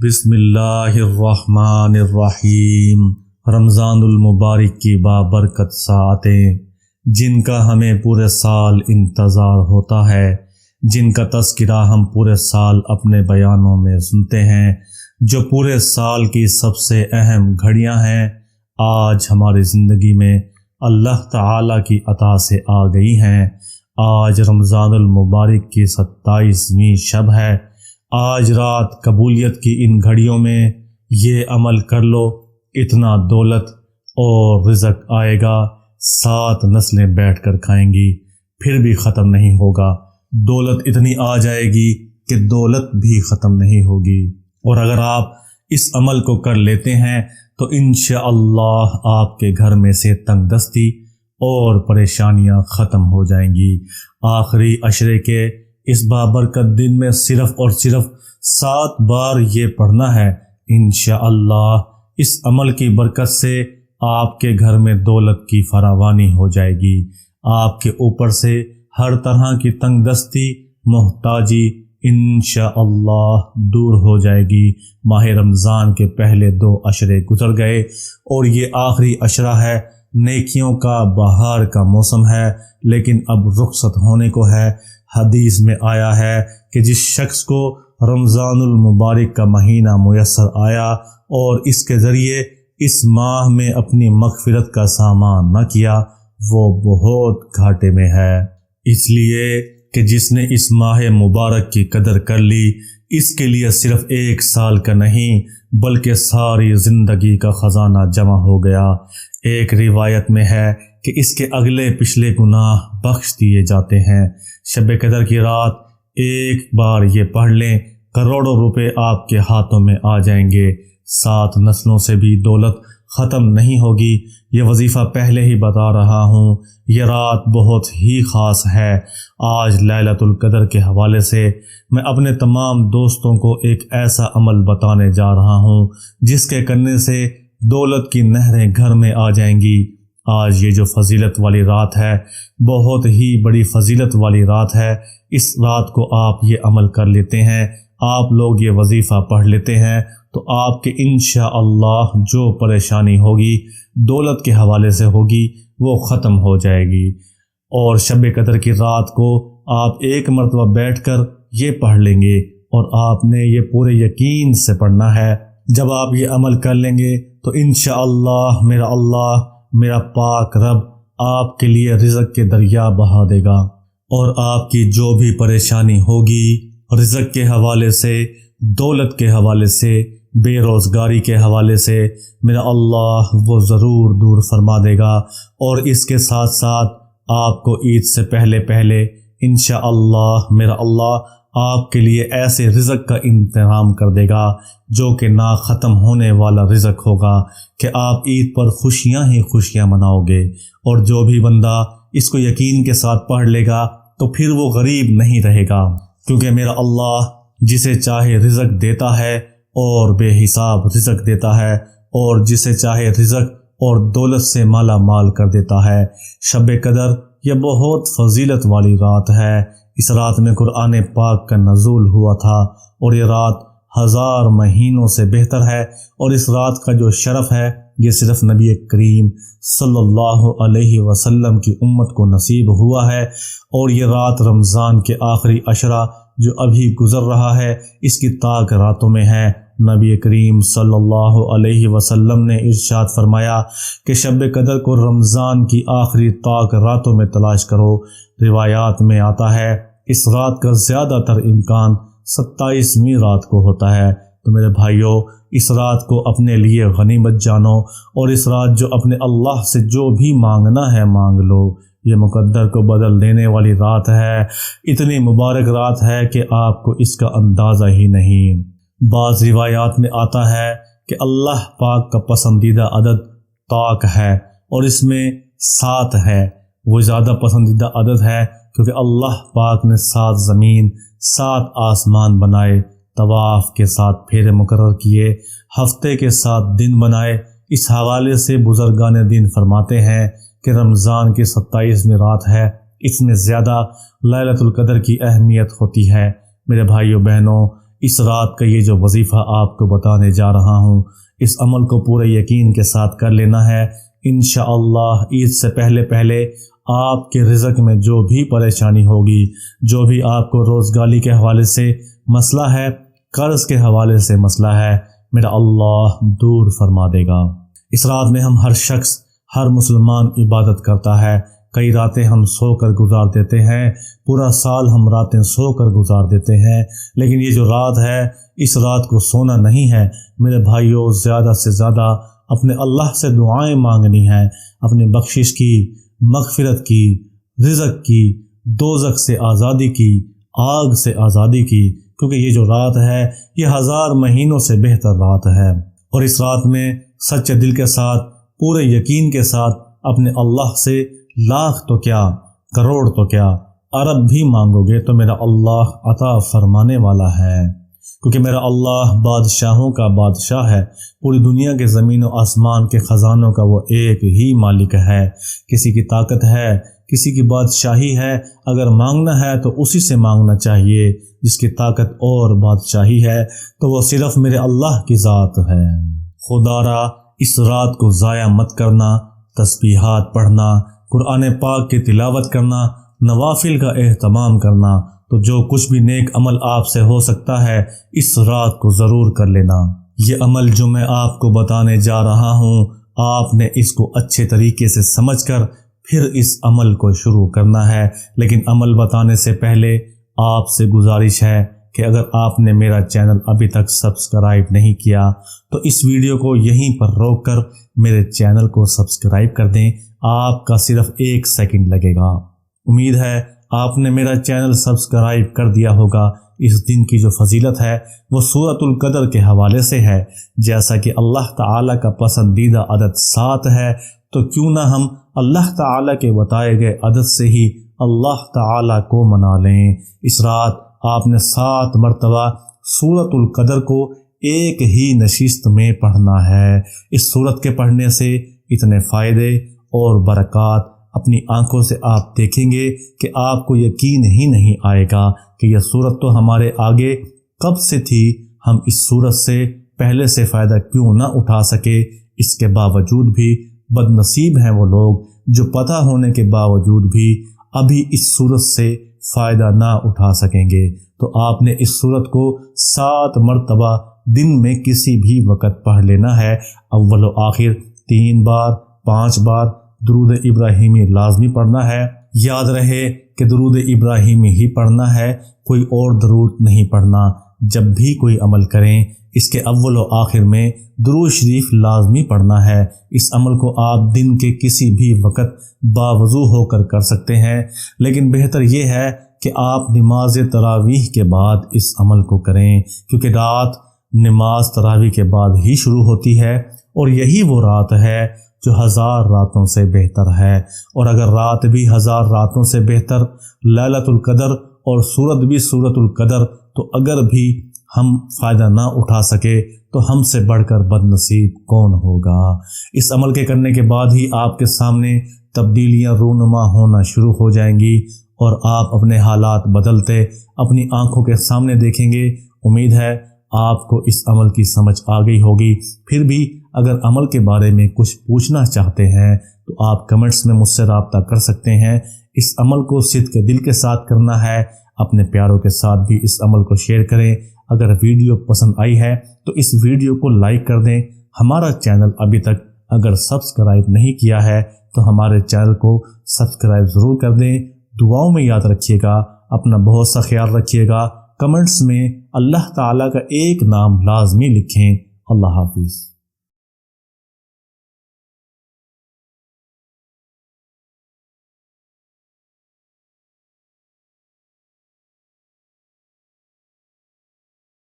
بسم اللہ الرحمن الرحیم۔ رمضان المبارک کی بابرکت ساعتیں جن کا ہمیں پورے سال انتظار ہوتا ہے، جن کا تذکرہ ہم پورے سال اپنے بیانوں میں سنتے ہیں، جو پورے سال کی سب سے اہم گھڑیاں ہیں، آج ہماری زندگی میں اللہ تعالیٰ کی عطا سے آ گئی ہیں۔ آج رمضان المبارک کی 27ویں شب ہے۔ آج رات قبولیت کی ان گھڑیوں میں یہ عمل کر لو، اتنا دولت اور رزق آئے گا، 7 نسلیں بیٹھ کر کھائیں گی، پھر بھی ختم نہیں ہوگا۔ دولت اتنی آ جائے گی کہ دولت بھی ختم نہیں ہوگی۔ اور اگر آپ اس عمل کو کر لیتے ہیں تو انشاءاللہ آپ کے گھر میں سے تنگ دستی اور پریشانیاں ختم ہو جائیں گی۔ آخری عشرے کے اس بابرکت دن میں صرف اور صرف 7 بار یہ پڑھنا ہے۔ انشاءاللہ اس عمل کی برکت سے آپ کے گھر میں دولت کی فراوانی ہو جائے گی، آپ کے اوپر سے ہر طرح کی تنگ دستی، محتاجی انشاءاللہ دور ہو جائے گی۔ ماہ رمضان کے پہلے 2 عشرے گزر گئے اور یہ آخری عشرہ ہے۔ نیکیوں کا بہار کا موسم ہے، لیکن اب رخصت ہونے کو ہے۔ حدیث میں آیا ہے کہ جس شخص کو رمضان المبارک کا مہینہ میسر آیا اور اس کے ذریعے اس ماہ میں اپنی مغفرت کا سامان نہ کیا، وہ بہت گھاٹے میں ہے۔ اس لیے کہ جس نے اس ماہ مبارک کی قدر کر لی، اس کے لیے صرف 1 سال کا نہیں بلکہ ساری زندگی کا خزانہ جمع ہو گیا۔ ایک روایت میں ہے کہ اس کے اگلے پچھلے گناہ بخش دیے جاتے ہیں۔ شب قدر کی رات ایک بار یہ پڑھ لیں، کروڑوں روپے آپ کے ہاتھوں میں آ جائیں گے، 7 نسلوں سے بھی دولت ختم نہیں ہوگی۔ یہ وظیفہ پہلے ہی بتا رہا ہوں، یہ رات بہت ہی خاص ہے۔ آج لیلۃ القدر کے حوالے سے میں اپنے تمام دوستوں کو ایک ایسا عمل بتانے جا رہا ہوں جس کے کرنے سے دولت کی نہریں گھر میں آ جائیں گی۔ آج یہ جو فضیلت والی رات ہے، بہت ہی بڑی فضیلت والی رات ہے۔ اس رات کو آپ یہ عمل کر لیتے ہیں، آپ لوگ یہ وظیفہ پڑھ لیتے ہیں تو آپ کے انشاءاللہ جو پریشانی ہوگی دولت کے حوالے سے ہوگی وہ ختم ہو جائے گی۔ اور شب قدر کی رات کو آپ ایک مرتبہ بیٹھ کر یہ پڑھ لیں گے، اور آپ نے یہ پورے یقین سے پڑھنا ہے۔ جب آپ یہ عمل کر لیں گے تو انشاءاللہ میرا پاک رب آپ کے لیے رزق کے دریا بہا دے گا، اور آپ کی جو بھی پریشانی ہوگی رزق کے حوالے سے، دولت کے حوالے سے، بے روزگاری کے حوالے سے، میرا اللہ وہ ضرور دور فرما دے گا۔ اور اس کے ساتھ ساتھ آپ کو عید سے پہلے انشاءاللہ میرا اللہ آپ کے لیے ایسے رزق کا انتظام کر دے گا جو کہ نہ ختم ہونے والا رزق ہوگا، کہ آپ عید پر خوشیاں ہی خوشیاں مناؤ گے۔ اور جو بھی بندہ اس کو یقین کے ساتھ پڑھ لے گا تو پھر وہ غریب نہیں رہے گا، کیونکہ میرا اللہ جسے چاہے رزق دیتا ہے اور بے حساب رزق دیتا ہے، اور جسے چاہے رزق اور دولت سے مالا مال کر دیتا ہے۔ شب قدر یہ بہت فضیلت والی رات ہے۔ اس رات میں قرآن پاک کا نزول ہوا تھا، اور یہ رات 1000 مہینوں سے بہتر ہے۔ اور اس رات کا جو شرف ہے یہ صرف نبی کریم صلی اللہ علیہ وسلم کی امت کو نصیب ہوا ہے۔ اور یہ رات رمضان کے آخری عشرہ جو ابھی گزر رہا ہے، اس کی طاق راتوں میں ہے۔ نبی کریم صلی اللہ علیہ وسلم نے ارشاد فرمایا کہ شب قدر کو رمضان کی آخری طاق راتوں میں تلاش کرو۔ روایات میں آتا ہے اس رات کا زیادہ تر امکان 27ویں رات کو ہوتا ہے۔ تو میرے بھائیوں، اس رات کو اپنے لیے غنیمت جانو، اور اس رات جو اپنے اللہ سے جو بھی مانگنا ہے مانگ لو۔ یہ مقدر کو بدل دینے والی رات ہے، اتنی مبارک رات ہے کہ آپ کو اس کا اندازہ ہی نہیں۔ بعض روایات میں آتا ہے کہ اللہ پاک کا پسندیدہ عدد طاق ہے، اور اس میں 7 ہے۔ وہ زیادہ پسندیدہ عدد ہے کیونکہ اللہ پاک نے 7 زمین، 7 آسمان بنائے، طواف کے 7 پھیرے مقرر کیے، ہفتے کے 7 دن بنائے۔ اس حوالے سے بزرگان دین فرماتے ہیں کہ رمضان کی 27ویں رات ہے، اس میں زیادہ لیلۃ القدر کی اہمیت ہوتی ہے۔ میرے بھائیوں بہنوں، اس رات کا یہ جو وظیفہ آپ کو بتانے جا رہا ہوں، اس عمل کو پورے یقین کے ساتھ کر لینا ہے۔ انشاءاللہ عید سے پہلے پہلے آپ کے رزق میں جو بھی پریشانی ہوگی، جو بھی آپ کو روزگاری کے حوالے سے مسئلہ ہے، قرض کے حوالے سے مسئلہ ہے، میرا اللہ دور فرما دے گا۔ اس رات میں ہر شخص، ہر مسلمان عبادت کرتا ہے۔ کئی راتیں ہم سو کر گزار دیتے ہیں، پورا سال ہم راتیں سو کر گزار دیتے ہیں، لیکن یہ جو رات ہے، اس رات کو سونا نہیں ہے میرے بھائیوں۔ زیادہ سے زیادہ اپنے اللہ سے دعائیں مانگنی ہیں، اپنے بخشش کی، مغفرت کی، رزق کی، دوزخ سے آزادی کی، آگ سے آزادی کی، کیونکہ یہ جو رات ہے یہ 1000 مہینوں سے بہتر رات ہے۔ اور اس رات میں سچے دل کے ساتھ، پورے یقین کے ساتھ اپنے اللہ سے لاکھ تو کیا، کروڑ تو کیا، ارب بھی مانگو گے تو میرا اللہ عطا فرمانے والا ہے، کیونکہ میرا اللہ بادشاہوں کا بادشاہ ہے۔ پوری دنیا کے زمین و آسمان کے خزانوں کا وہ ایک ہی مالک ہے۔ کسی کی طاقت ہے، کسی کی بادشاہی ہے، اگر مانگنا ہے تو اسی سے مانگنا چاہیے جس کی طاقت اور بادشاہی ہے، تو وہ صرف میرے اللہ کی ذات ہے۔ خدا را اس رات کو ضائع مت کرنا، تسبیحات پڑھنا، قرآن پاک کی تلاوت کرنا، نوافل کا اہتمام کرنا، تو جو کچھ بھی نیک عمل آپ سے ہو سکتا ہے اس رات کو ضرور کر لینا۔ یہ عمل جو میں آپ کو بتانے جا رہا ہوں، آپ نے اس کو اچھے طریقے سے سمجھ کر پھر اس عمل کو شروع کرنا ہے۔ لیکن عمل بتانے سے پہلے آپ سے گزارش ہے کہ اگر آپ نے میرا چینل ابھی تک سبسکرائب نہیں کیا تو اس ویڈیو کو یہیں پر روک کر میرے چینل کو سبسکرائب کر دیں۔ آپ کا صرف 1 سیکنڈ لگے گا۔ امید ہے آپ نے میرا چینل سبسکرائب کر دیا ہوگا۔ اس دن کی جو فضیلت ہے وہ سورۃ القدر کے حوالے سے ہے۔ جیسا کہ اللہ تعالیٰ کا پسندیدہ عدد 7 ہے، تو کیوں نہ ہم اللہ تعالیٰ کے بتائے گئے عدد سے ہی اللہ تعالیٰ کو منا لیں۔ اس رات آپ نے 7 مرتبہ سورۃ القدر کو ایک ہی نشست میں پڑھنا ہے۔ اس سورت کے پڑھنے سے اتنے فائدے اور برکات اپنی آنکھوں سے آپ دیکھیں گے کہ آپ کو یقین ہی نہیں آئے گا کہ یہ سورت تو ہمارے آگے کب سے تھی، ہم اس سورت سے پہلے سے فائدہ کیوں نہ اٹھا سکے۔ اس کے باوجود بھی بد نصیب ہیں وہ لوگ جو پتہ ہونے کے باوجود بھی ابھی اس سورت سے فائدہ نہ اٹھا سکیں گے۔ تو آپ نے اس سورت کو 7 مرتبہ دن میں کسی بھی وقت پڑھ لینا ہے۔ اول و آخر 3 بار 5 بار درود ابراہیمی لازمی پڑھنا ہے۔ یاد رہے کہ درود ابراہیمی ہی پڑھنا ہے، کوئی اور درود نہیں پڑھنا۔ جب بھی کوئی عمل کریں اس کے اول و آخر میں درود شریف لازمی پڑھنا ہے۔ اس عمل کو آپ دن کے کسی بھی وقت باوضو ہو کر کر سکتے ہیں، لیکن بہتر یہ ہے کہ آپ نماز تراویح کے بعد اس عمل کو کریں، کیونکہ رات نماز تراویح کے بعد ہی شروع ہوتی ہے، اور یہی وہ رات ہے جو 1000 راتوں سے بہتر ہے۔ اور اگر رات بھی 1000 راتوں سے بہتر، لیلۃ القدر اور سورت بھی سورۃ القدر، تو اگر بھی ہم فائدہ نہ اٹھا سکے تو ہم سے بڑھ کر بد نصیب کون ہوگا۔ اس عمل کے کرنے کے بعد ہی آپ کے سامنے تبدیلیاں رونما ہونا شروع ہو جائیں گی، اور آپ اپنے حالات بدلتے اپنی آنکھوں کے سامنے دیکھیں گے۔ امید ہے آپ کو اس عمل کی سمجھ آ گئی ہوگی۔ پھر بھی اگر عمل کے بارے میں کچھ پوچھنا چاہتے ہیں تو آپ کمنٹس میں مجھ سے رابطہ کر سکتے ہیں۔ اس عمل کو صدق دل کے ساتھ کرنا ہے۔ اپنے پیاروں کے ساتھ بھی اس عمل کو شیئر کریں۔ اگر ویڈیو پسند آئی ہے تو اس ویڈیو کو لائک کر دیں۔ ہمارا چینل ابھی تک اگر سبسکرائب نہیں کیا ہے تو ہمارے چینل کو سبسکرائب ضرور کر دیں۔ دعاؤں میں یاد رکھیے گا، اپنا بہت سا خیال رکھیے گا۔ کمنٹس میں اللہ تعالیٰ کا ایک نام لازمی لکھیں۔ اللہ حافظ۔